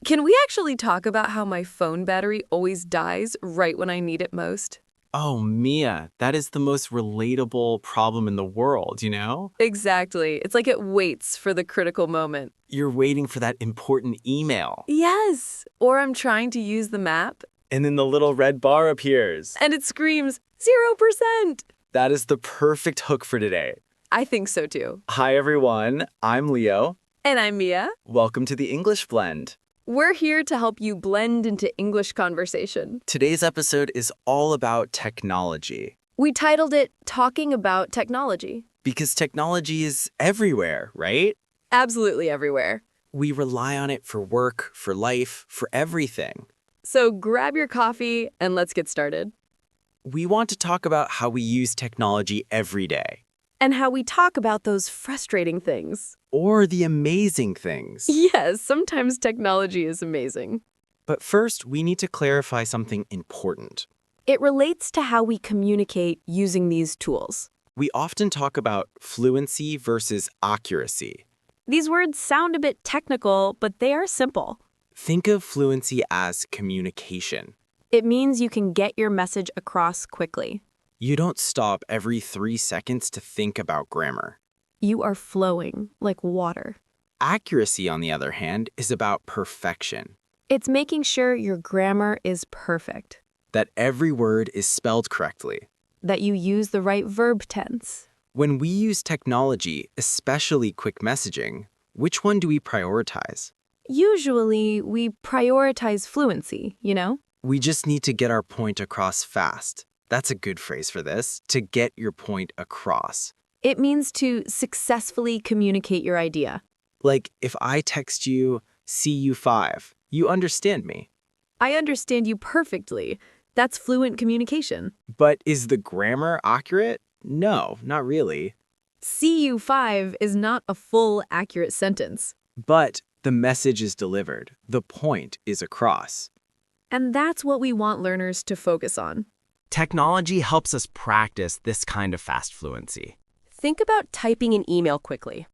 Can we actually talk about how my phone battery always dies right when I need it most? Oh, Mia, that is the most relatable problem in the world, you know? Exactly. It's like it waits for the critical moment. You're waiting for that important email. Yes. Or I'm trying to use the map, And then the little red bar appears. and it screams 0%. That is the perfect hook for today. I think so too. Hi, everyone. I'm Leo. And I'm Mia. Welcome to the English Blend. We're here to help you blend into English conversation. Today's episode is all about technology. We titled it Talking About Technology. Because technology is everywhere, right? Absolutely everywhere. We rely on it for work, for life, for everything. So grab your coffee and let's get started. We want to talk about how we use technology every day. And how we talk about those frustrating things. Or the amazing things. Yes, sometimes technology is amazing. But first, we need to clarify something important. It relates to how we communicate using these tools. We often talk about fluency versus accuracy. These words sound a bit technical, but they are simple. Think of fluency as communication. It means you can get your message across quickly. You don't stop every 3 seconds to think about grammar. You are flowing like water. Accuracy, on the other hand, is about perfection. It's making sure your grammar is perfect, That every word is spelled correctly. that you use the right verb tense. When we use technology, especially quick messaging, which one do we prioritize? Usually, we prioritize fluency, you know? We just need to get our point across fast. That's a good phrase for this, to get your point across. It means to successfully communicate your idea. Like, if I text you, see you 5, you understand me. I understand you perfectly. That's fluent communication. But is the grammar accurate? No, not really. CU5 is not a full, accurate sentence. But the message is delivered. The point is across. And that's what we want learners to focus on. Technology helps us practice this kind of fast fluency. Think about typing an email quickly.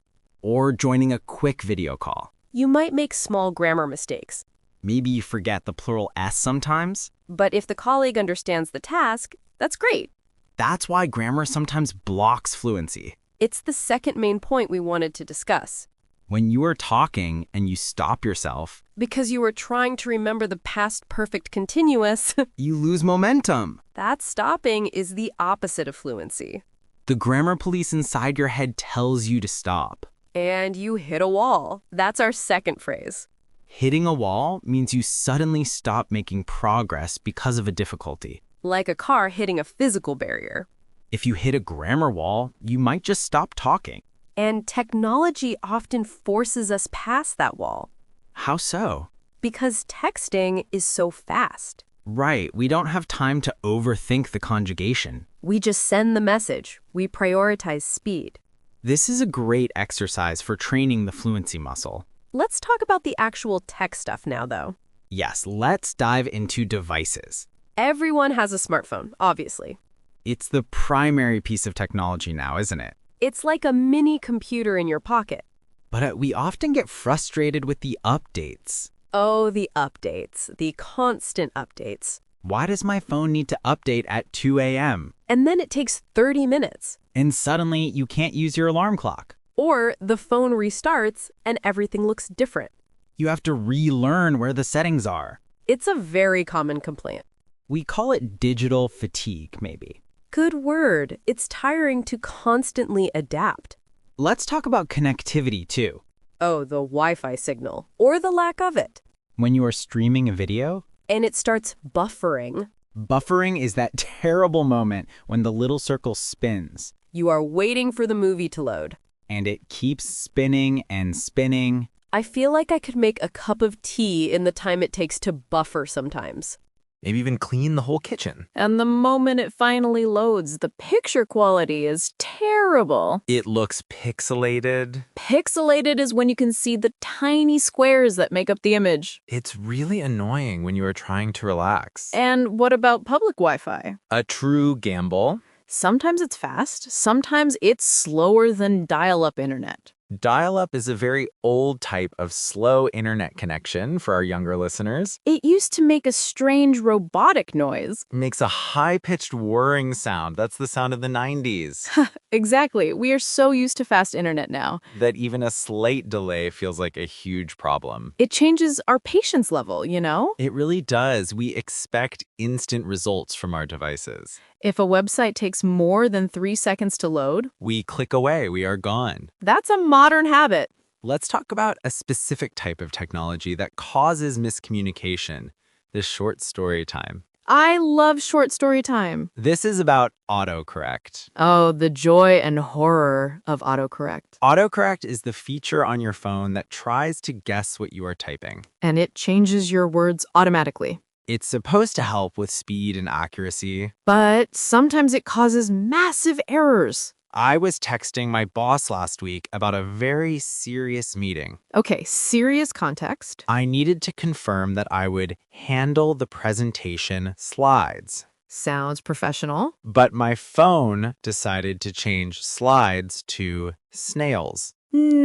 Or joining a quick video call. You might make small grammar mistakes, Maybe you forget the plural S sometimes. but if the colleague understands the task, that's great. That's why grammar sometimes blocks fluency. It's the second main point we wanted to discuss. When you are talking and you stop yourself, Because you were trying to remember the past perfect continuous, you lose momentum. that stopping is the opposite of fluency. The grammar police inside your head tells you to stop. And you hit a wall. That's our second phrase. Hitting a wall means you suddenly stop making progress because of a difficulty. Like a car hitting a physical barrier. If you hit a grammar wall, you might just stop talking. And technology often forces us past that wall. How so? Because texting is so fast. Right, we don't have time to overthink the conjugation. We just send the message. We prioritize speed. This is a great exercise for training the fluency muscle. Let's talk about the actual tech stuff now, though. Yes, let's dive into devices. Everyone has a smartphone, obviously. It's the primary piece of technology now, isn't it? It's like a mini computer in your pocket. But we often get frustrated with the updates. Oh, the updates, the constant updates. Why does my phone need to update at 2 a.m.? And then it takes 30 minutes. And suddenly you can't use your alarm clock. Or the phone restarts and everything looks different. You have to relearn where the settings are. It's a very common complaint. We call it digital fatigue, maybe. Good word. It's tiring to constantly adapt. Let's talk about connectivity, too. Oh, the Wi-Fi signal, or the lack of it. When you are streaming a video, And it starts buffering. buffering is that terrible moment when the little circle spins, You are waiting for the movie to load. and it keeps spinning and spinning. I feel like I could make a cup of tea in the time it takes to buffer sometimes. Maybe even clean the whole kitchen. And the moment it finally loads, the picture quality is terrible. It looks pixelated. Pixelated is when you can see the tiny squares that make up the image. It's really annoying when you are trying to relax. And what about public Wi-Fi? A true gamble. Sometimes it's fast, sometimes it's slower than dial-up internet. Dial-up is a very old type of slow internet connection for our younger listeners. It used to make a strange robotic noise. It makes a high-pitched whirring sound. That's the sound of the 90s. Exactly. We are so used to fast internet now. That even a slight delay feels like a huge problem. It changes our patience level, you know? It really does. We expect instant results from our devices. If a website takes more than 3 seconds to load, We click away, we are gone. that's a modern habit. Let's talk about a specific type of technology that causes miscommunication, the short story time. I love short story time. This is about autocorrect. Oh, the joy and horror of autocorrect. Autocorrect is the feature on your phone that tries to guess what you are typing. And it changes your words automatically. It's supposed to help with speed and accuracy. But sometimes it causes massive errors. I was texting my boss last week about a very serious meeting. Okay, serious context. I needed to confirm that I would handle the presentation slides. Sounds professional. But my phone decided to change slides to snails.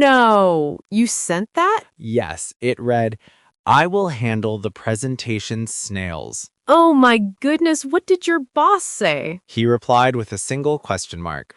No, you sent that? Yes, it read, "I will handle the presentation snails." Oh my goodness, what did your boss say? He replied with a single question mark.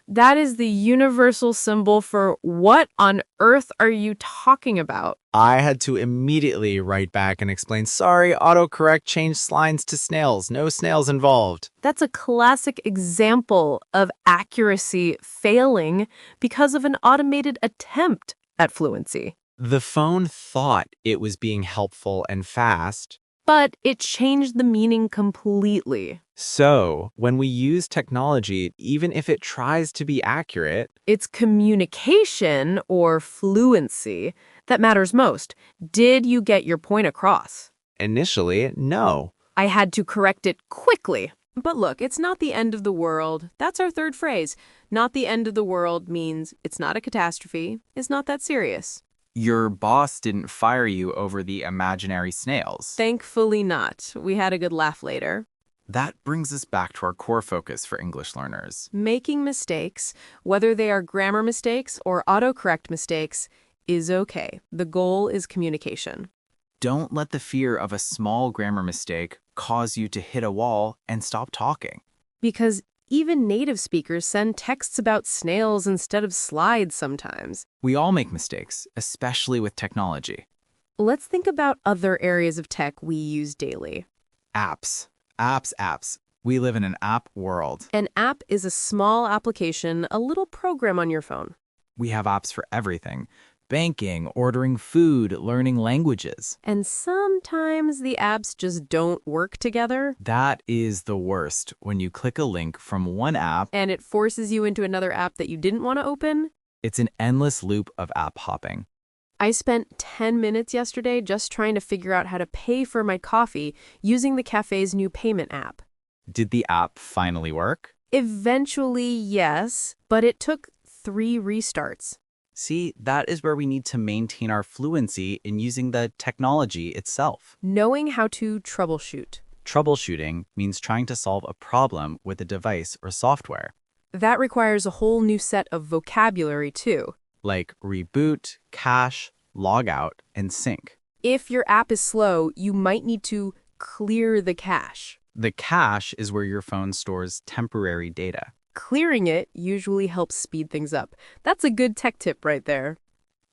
That is the universal symbol for what on earth are you talking about? I had to immediately write back and explain, "Sorry, autocorrect changed slides to snails. No snails involved." That's a classic example of accuracy failing because of an automated attempt at fluency. The phone thought it was being helpful and fast. But it changed the meaning completely. So, when we use technology, even if it tries to be accurate, It's communication or fluency that matters most. Did you get your point across? initially, no. I had to correct it quickly. But look, it's not the end of the world. That's our third phrase. Not the end of the world means it's not a catastrophe. It's not that serious. Your boss didn't fire you over the imaginary snails. Thankfully not. We had a good laugh later. That brings us back to our core focus for English learners. Making mistakes, whether they are grammar mistakes or autocorrect mistakes, is okay. The goal is communication. Don't let the fear of a small grammar mistake cause you to hit a wall and stop talking. Because even native speakers send texts about snails instead of slides sometimes. We all make mistakes, especially with technology. Let's think about other areas of tech we use daily. Apps. Apps. We live in an app world. An app is a small application, a little program on your phone. We have apps for everything. Banking, ordering food, learning languages. And sometimes the apps just don't work together, That is the worst when you click a link from one app. and it forces you into another app that you didn't want to open. It's an endless loop of app hopping. I spent 10 minutes yesterday just trying to figure out how to pay for my coffee using the cafe's new payment app. Did the app finally work? Eventually, yes, but it took 3 restarts. See, that is where we need to maintain our fluency in using the technology itself. Knowing how to troubleshoot. Troubleshooting means trying to solve a problem with a device or software, That requires a whole new set of vocabulary, too. like reboot, cache, logout, and sync. If your app is slow, you might need to clear the cache. The cache is where your phone stores temporary data. Clearing it usually helps speed things up. That's a good tech tip right there.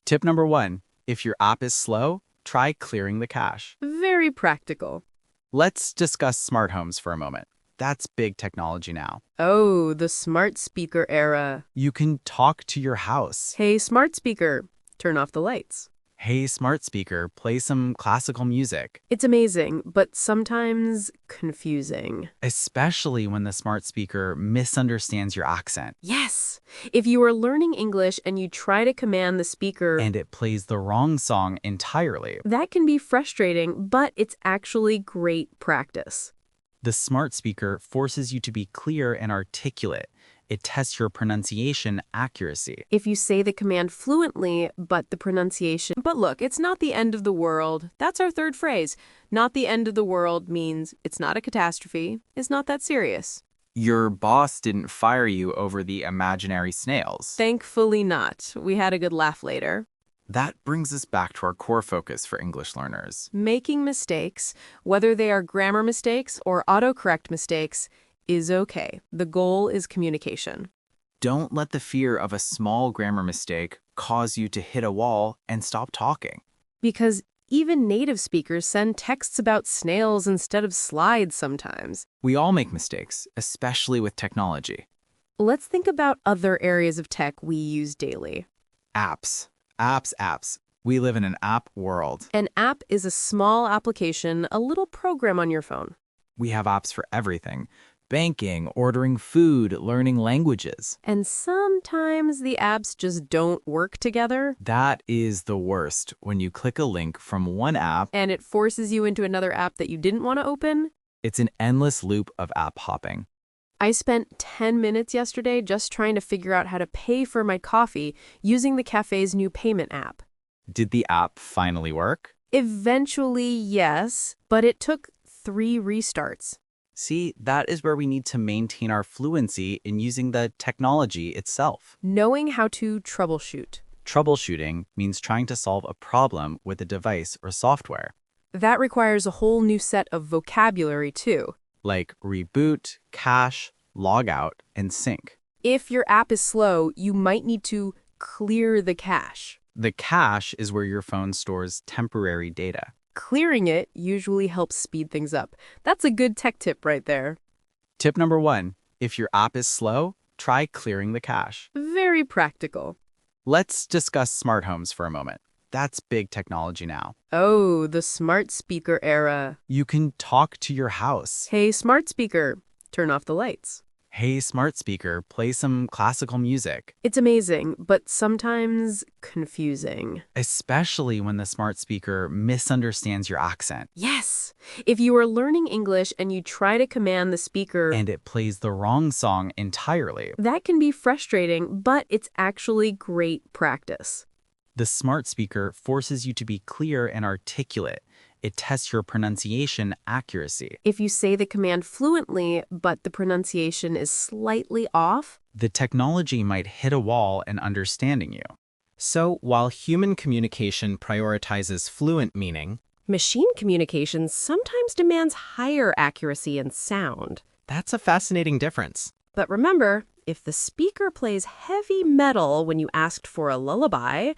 Tip number 1, if your app is slow, try clearing the cache. Very practical. Let's discuss smart homes for a moment. That's big technology now. Oh, the smart speaker era. You can talk to your house. Hey, smart speaker, turn off the lights. Hey, smart speaker, play some classical music. It's amazing, but sometimes confusing. Especially when the smart speaker misunderstands your accent. Yes! If you are learning English and you try to command the speaker, And it plays the wrong song entirely. that can be frustrating, but it's actually great practice. The smart speaker forces you to be clear and articulate. It tests your pronunciation accuracy. If you say the command fluently, but the pronunciation... But look, it's not the end of the world. That's our third phrase. Not the end of the world means it's not a catastrophe. It's not that serious. Your boss didn't fire you over the imaginary snails. Thankfully not. We had a good laugh later. That brings us back to our core focus for English learners. Making mistakes, whether they are grammar mistakes or autocorrect mistakes, is okay. The goal is communication. Don't let the fear of a small grammar mistake cause you to hit a wall and stop talking. Because even native speakers send texts about snails instead of slides sometimes. We all make mistakes, especially with technology. Let's think about other areas of tech we use daily. Apps. Apps. We live in an app world. An app is a small application, a little program on your phone. We have apps for everything. Banking, ordering food, learning languages. And sometimes the apps just don't work together. That is the worst, when you click a link from one app. And it forces you into another app that you didn't want to open. It's an endless loop of app hopping. I spent 10 minutes yesterday just trying to figure out how to pay for my coffee using the cafe's new payment app. Did the app finally work? Eventually, yes, but it took 3 restarts. See, that is where we need to maintain our fluency in using the technology itself. Knowing how to troubleshoot. Troubleshooting means trying to solve a problem with a device or software, That requires a whole new set of vocabulary, too. like reboot, cache, log out, and sync. If your app is slow, you might need to clear the cache. The cache is where your phone stores temporary data. Clearing it usually helps speed things up. That's a good tech tip right there. Tip number 1, if your app is slow, try clearing the cache. Very practical. Let's discuss smart homes for a moment. That's big technology now. Oh, the smart speaker era. You can talk to your house. Hey, smart speaker, turn off the lights. Hey, smart speaker, play some classical music. It's amazing, but sometimes confusing. Especially when the smart speaker misunderstands your accent Yes! If you are learning English and you try to command the speaker, and it plays the wrong song entirely. that can be frustrating, but it's actually great practice. The smart speaker forces you to be clear and articulate. It tests your pronunciation accuracy. If you say the command fluently, but the pronunciation is slightly off, The technology might hit a wall in understanding you. So, while human communication prioritizes fluent meaning, Machine communication sometimes demands higher accuracy and sound. that's a fascinating difference. But remember, if the speaker plays heavy metal when you asked for a lullaby,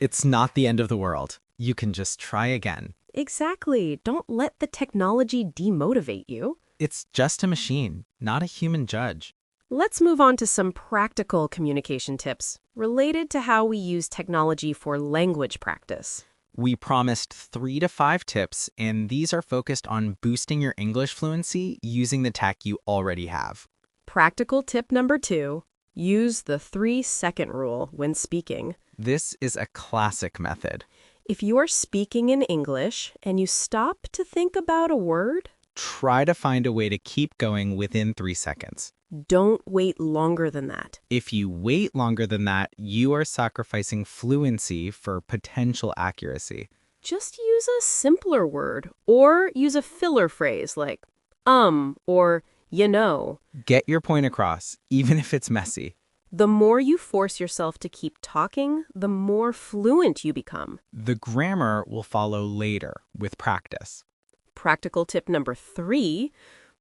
It's not the end of the world. You can just try again. exactly, don't let the technology demotivate you. It's just a machine, not a human judge. Let's move on to some practical communication tips related to how we use technology for language practice. We promised 3 to 5 tips, and these are focused on boosting your English fluency using the tech you already have. Practical tip number 2, use the 3-second rule when speaking. This is a classic method. If you are speaking in English and you stop to think about a word, Try to find a way to keep going within 3 seconds. don't wait longer than that. If you wait longer than that, you are sacrificing fluency for potential accuracy. Just use a simpler word or use a filler phrase like or you know. Get your point across, even if it's messy. The more you force yourself to keep talking, the more fluent you become. The grammar will follow later with practice. Practical tip number 3,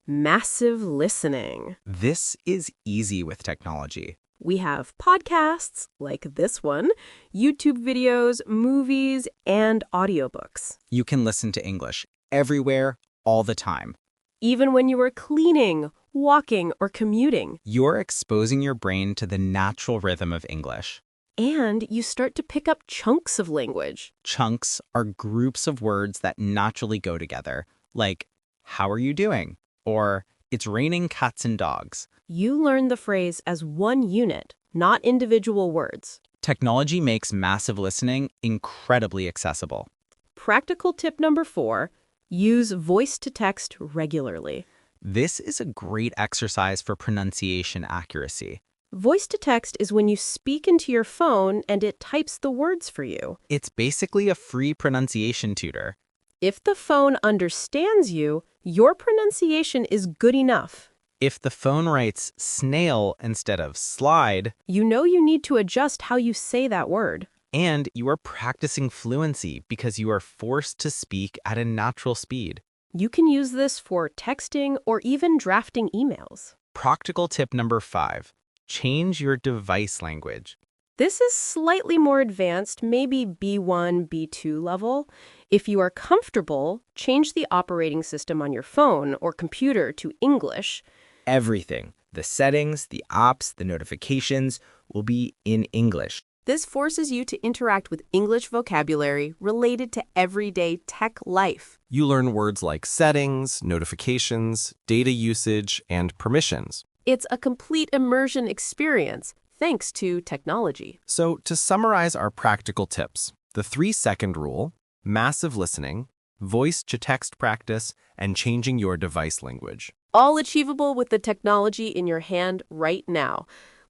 massive listening. This is easy with technology. We have podcasts like this one, YouTube videos, movies, and audiobooks. You can listen to English everywhere, all the time. Even when you are cleaning, walking, or commuting. You're exposing your brain to the natural rhythm of English. And you start to pick up chunks of language. Chunks are groups of words that naturally go together, like, how are you doing? Or, it's raining cats and dogs. You learn the phrase as one unit, not individual words. Technology makes massive listening incredibly accessible. Practical tip number 4, use voice-to-text regularly. This is a great exercise for pronunciation accuracy. Voice-to-text is when you speak into your phone and it types the words for you. It's basically a free pronunciation tutor. If the phone understands you, your pronunciation is good enough. If the phone writes snail instead of slide, You know you need to adjust how you say that word. and you are practicing fluency because you are forced to speak at a natural speed. You can use this for texting or even drafting emails. Practical tip number 5, change your device language. This is slightly more advanced, maybe B1, B2 level. If you are comfortable, change the operating system on your phone or computer to English. Everything, the settings, the apps, the notifications, will be in English. This forces you to interact with English vocabulary related to everyday tech life. You learn words like settings, notifications, data usage, and permissions. It's a complete immersion experience, thanks to technology. So, to summarize our practical tips, the 3-second rule, massive listening, voice-to-text practice, and changing your device language. All achievable with the technology in your hand right now.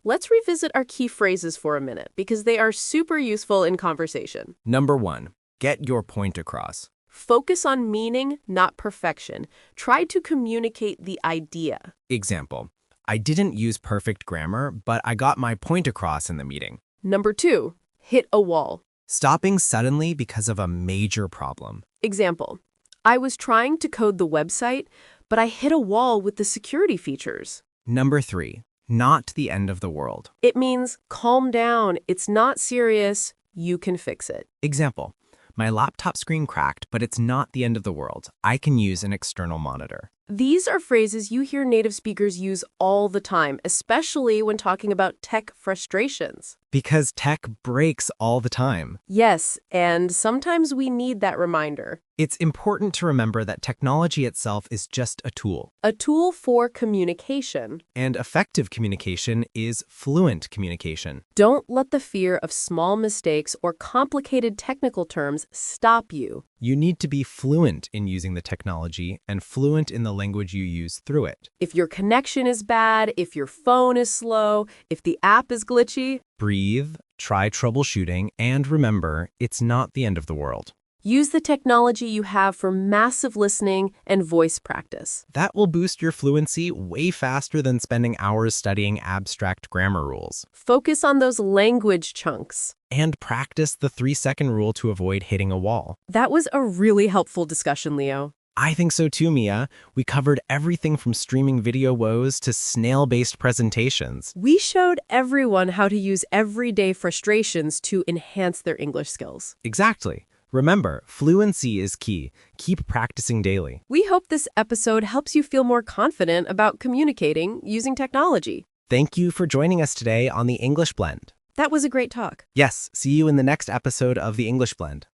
Let's revisit our key phrases for a minute because they are super useful in conversation. Number 1, get your point across. Focus on meaning, not perfection. Try to communicate the idea. Example, I didn't use perfect grammar, but I got my point across in the meeting. Number 2, hit a wall. Stopping suddenly because of a major problem. Example, I was trying to code the website, but I hit a wall with the security features. Number 3, not the end of the world. It means calm down. It's not serious. You can fix it. Example, my laptop screen cracked, but it's not the end of the world. I can use an external monitor. These are phrases you hear native speakers use all the time, especially when talking about tech frustrations. Because tech breaks all the time. Yes, and sometimes we need that reminder. It's important to remember that technology itself is just a tool. A tool for communication. And effective communication is fluent communication. Don't let the fear of small mistakes or complicated technical terms stop you. You need to be fluent in using the technology and fluent in the language you use through it. If your connection is bad, if your phone is slow, if the app is glitchy, Breathe, try troubleshooting, and remember, it's not the end of the world. use the technology you have for massive listening and voice practice. That will boost your fluency way faster than spending hours studying abstract grammar rules. Focus on those language chunks. And practice the 3-second rule to avoid hitting a wall. That was a really helpful discussion, Leo. I think so too, Mia. We covered everything from streaming video woes to snail-based presentations. We showed everyone how to use everyday frustrations to enhance their English skills. Exactly. Remember, fluency is key. Keep practicing daily. We hope this episode helps you feel more confident about communicating using technology. Thank you for joining us today on The English Blend. That was a great talk. Yes, see you in the next episode of The English Blend.